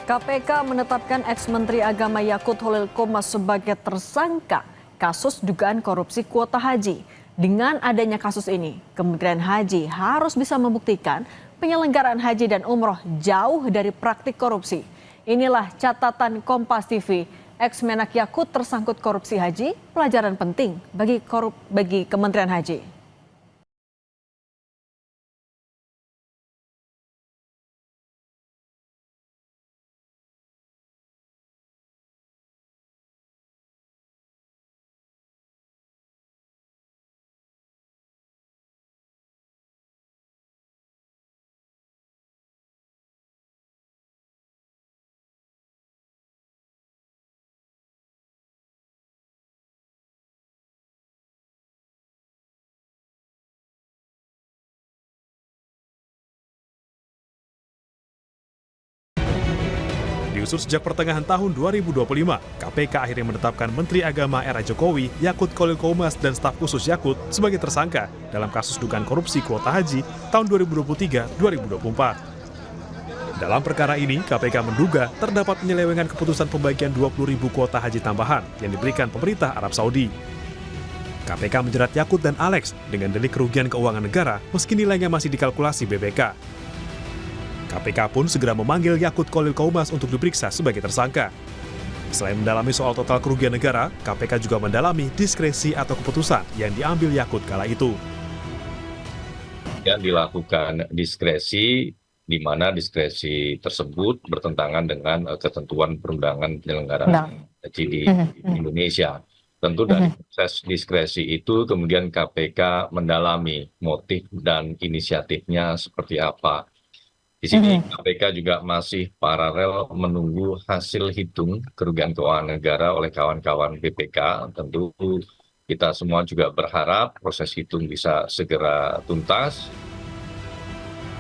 KPK menetapkan ex-Menteri Agama Yakut Holil Qomas sebagai tersangka kasus dugaan korupsi kuota haji. Dengan adanya kasus ini, Kementerian Haji harus bisa membuktikan penyelenggaraan haji dan umroh jauh dari praktik korupsi. Inilah catatan Kompas TV. Ex-Menak Yakut tersangkut korupsi haji, pelajaran penting bagi Kementerian Haji. Diusut sejak pertengahan tahun 2025, KPK akhirnya menetapkan Menteri Agama era Jokowi, Yakut Holil Qomas dan staf khusus Yakut sebagai tersangka dalam kasus dugaan korupsi kuota haji tahun 2023-2024. Dalam perkara ini, KPK menduga terdapat penyelewengan keputusan pembagian 20.000 kuota haji tambahan yang diberikan pemerintah Arab Saudi. KPK menjerat Yakut dan Alex dengan delik kerugian keuangan negara meski nilainya masih dikalkulasi BPK. KPK pun segera memanggil Yakut Holil Qomas untuk diperiksa sebagai tersangka. Selain mendalami soal total kerugian negara, KPK juga mendalami diskresi atau keputusan yang diambil Yakut kala itu. Yang dilakukan diskresi, di mana diskresi tersebut bertentangan dengan ketentuan perundangan penyelenggaraan haji di Indonesia. Tentu dari proses diskresi itu kemudian KPK mendalami motif dan inisiatifnya seperti apa. Di sini KPK juga masih paralel menunggu hasil hitung kerugian keuangan negara oleh kawan-kawan BPK. Tentu kita semua juga berharap proses hitung bisa segera tuntas.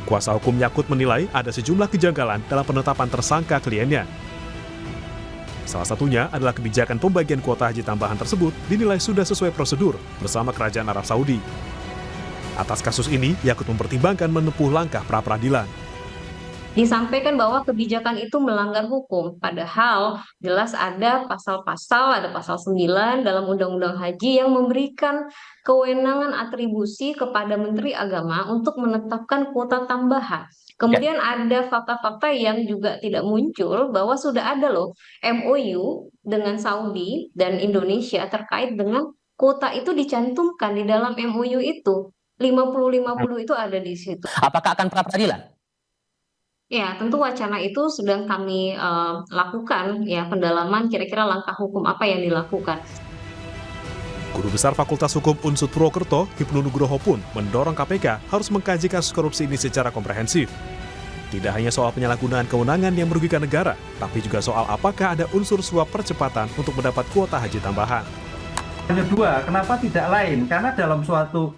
Kuasa hukum Yakut menilai ada sejumlah kejanggalan dalam penetapan tersangka kliennya. Salah satunya adalah kebijakan pembagian kuota haji tambahan tersebut dinilai sudah sesuai prosedur bersama Kerajaan Arab Saudi. Atas kasus ini, Yakut mempertimbangkan menempuh langkah pra-peradilan. Disampaikan bahwa kebijakan itu melanggar hukum, padahal jelas ada pasal-pasal, ada pasal 9 dalam Undang-Undang Haji yang memberikan kewenangan atribusi kepada Menteri Agama untuk menetapkan kuota tambahan. Kemudian ada fakta-fakta yang juga tidak muncul bahwa sudah ada loh MOU dengan Saudi dan Indonesia terkait dengan kuota itu dicantumkan di dalam MOU itu. 50-50 itu ada di situ. Apakah akan pra-peradilan? Ya, tentu wacana itu sedang kami lakukan, ya, pendalaman kira-kira langkah hukum apa yang dilakukan. Guru Besar Fakultas Hukum Unsud Purwokerto, Hipnu Nugroho pun mendorong KPK harus mengkaji kasus korupsi ini secara komprehensif. Tidak hanya soal penyalahgunaan kewenangan yang merugikan negara, tapi juga soal apakah ada unsur suap percepatan untuk mendapat kuota haji tambahan. Hanya dua, kenapa tidak lain? Karena dalam suatu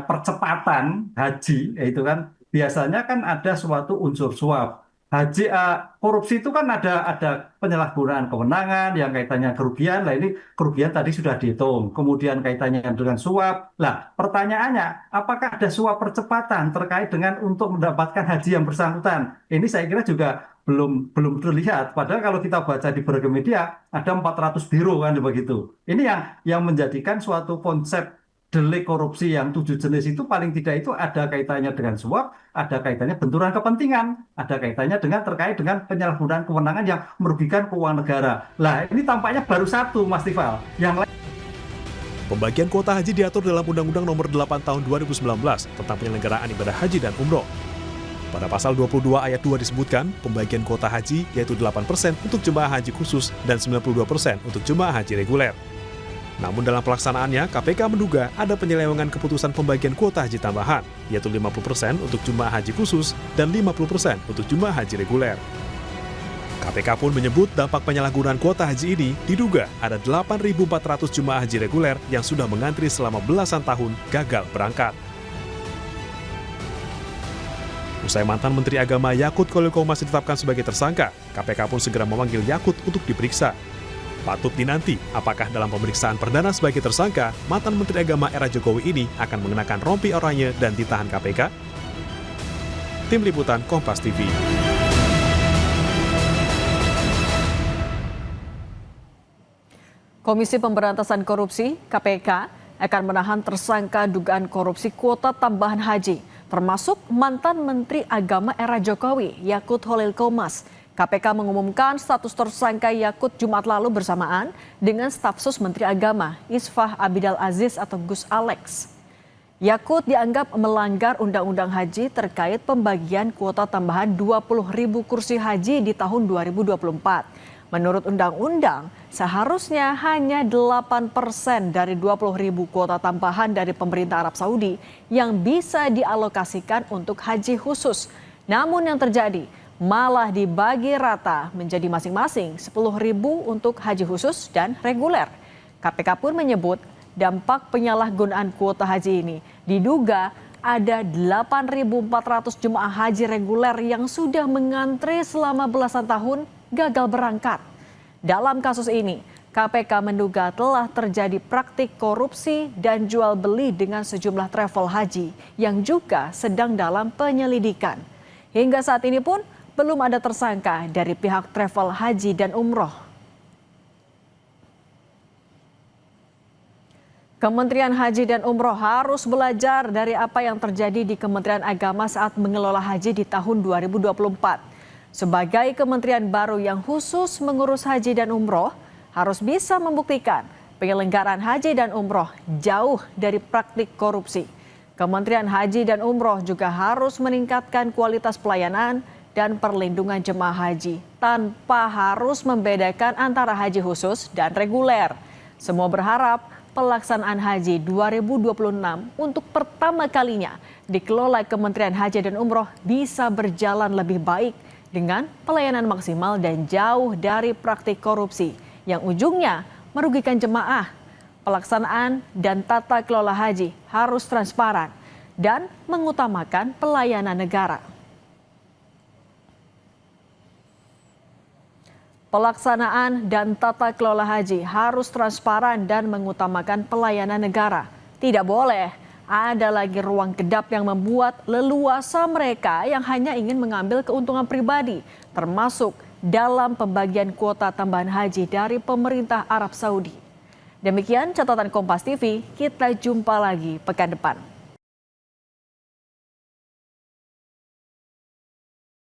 percepatan haji, yaitu kan biasanya kan ada suatu unsur suap. Haji korupsi itu kan ada penyalahgunaan kewenangan yang kaitannya kerugian. Nah, ini kerugian tadi sudah dihitung. Kemudian kaitannya dengan suap. Nah, pertanyaannya, apakah ada suap percepatan terkait dengan untuk mendapatkan haji yang bersangkutan? Ini saya kira juga belum terlihat. Padahal kalau kita baca di berbagai media ada 400 biro kan begitu. Ini yang menjadikan suatu konsep delik korupsi yang 7 jenis itu paling tidak itu ada kaitannya dengan suap, ada kaitannya benturan kepentingan, ada kaitannya terkait dengan penyalahgunaan kewenangan yang merugikan keuangan negara. Lah, ini tampaknya baru satu, Mas Tifal. Yang lain. Pembagian kuota haji diatur dalam Undang-Undang Nomor 8 Tahun 2019 tentang penyelenggaraan ibadah haji dan umroh. Pada pasal 22 ayat 2 disebutkan, pembagian kuota haji yaitu 8% untuk jemaah haji khusus dan 92% untuk jemaah haji reguler. Namun dalam pelaksanaannya, KPK menduga ada penyelewengan keputusan pembagian kuota haji tambahan, yaitu 50% untuk jemaah haji khusus dan 50% untuk jemaah haji reguler. KPK pun menyebut dampak penyalahgunaan kuota haji ini diduga ada 8.400 jemaah haji reguler yang sudah mengantri selama belasan tahun gagal berangkat. Usai mantan Menteri Agama Yakut Holil Qomas ditetapkan sebagai tersangka, KPK pun segera memanggil Yakut untuk diperiksa. Patut dinanti apakah dalam pemeriksaan perdana sebagai tersangka, mantan Menteri Agama era Jokowi ini akan mengenakan rompi oranye dan ditahan KPK? Tim Liputan Kompas TV. Komisi Pemberantasan Korupsi (KPK) akan menahan tersangka dugaan korupsi kuota tambahan haji, termasuk mantan Menteri Agama era Jokowi, Yakut Holil Qomas. KPK mengumumkan status tersangka Yakut Jumat lalu bersamaan dengan staf sus Menteri Agama, Isfah Abidal Aziz atau Gus Alex. Yakut dianggap melanggar Undang-Undang Haji terkait pembagian kuota tambahan 20.000 kursi haji di tahun 2024. Menurut undang-undang, seharusnya hanya 8% dari 20.000 kuota tambahan dari pemerintah Arab Saudi yang bisa dialokasikan untuk haji khusus. Namun yang terjadi malah dibagi rata menjadi masing-masing 10.000 untuk haji khusus dan reguler. KPK pun menyebut dampak penyalahgunaan kuota haji ini diduga ada 8.400 jemaah haji reguler yang sudah mengantre selama belasan tahun gagal berangkat. Dalam kasus ini, KPK menduga telah terjadi praktik korupsi dan jual beli dengan sejumlah travel haji yang juga sedang dalam penyelidikan. Hingga saat ini pun belum ada tersangka dari pihak travel haji dan umroh. Kementerian Haji dan Umroh harus belajar dari apa yang terjadi di Kementerian Agama saat mengelola haji di tahun 2024. Sebagai kementerian baru yang khusus mengurus haji dan umroh, harus bisa membuktikan penyelenggaraan haji dan umroh jauh dari praktik korupsi. Kementerian Haji dan Umroh juga harus meningkatkan kualitas pelayanan dan perlindungan jemaah haji tanpa harus membedakan antara haji khusus dan reguler. Semua berharap pelaksanaan haji 2026 untuk pertama kalinya dikelola Kementerian Haji dan Umroh bisa berjalan lebih baik dengan pelayanan maksimal dan jauh dari praktik korupsi yang ujungnya merugikan jemaah. Pelaksanaan dan tata kelola haji harus transparan dan mengutamakan pelayanan negara. Pelaksanaan dan tata kelola haji harus transparan dan mengutamakan pelayanan negara. Tidak boleh ada lagi ruang kedap yang membuat leluasa mereka yang hanya ingin mengambil keuntungan pribadi, termasuk dalam pembagian kuota tambahan haji dari pemerintah Arab Saudi. Demikian catatan Kompas TV, kita jumpa lagi pekan depan.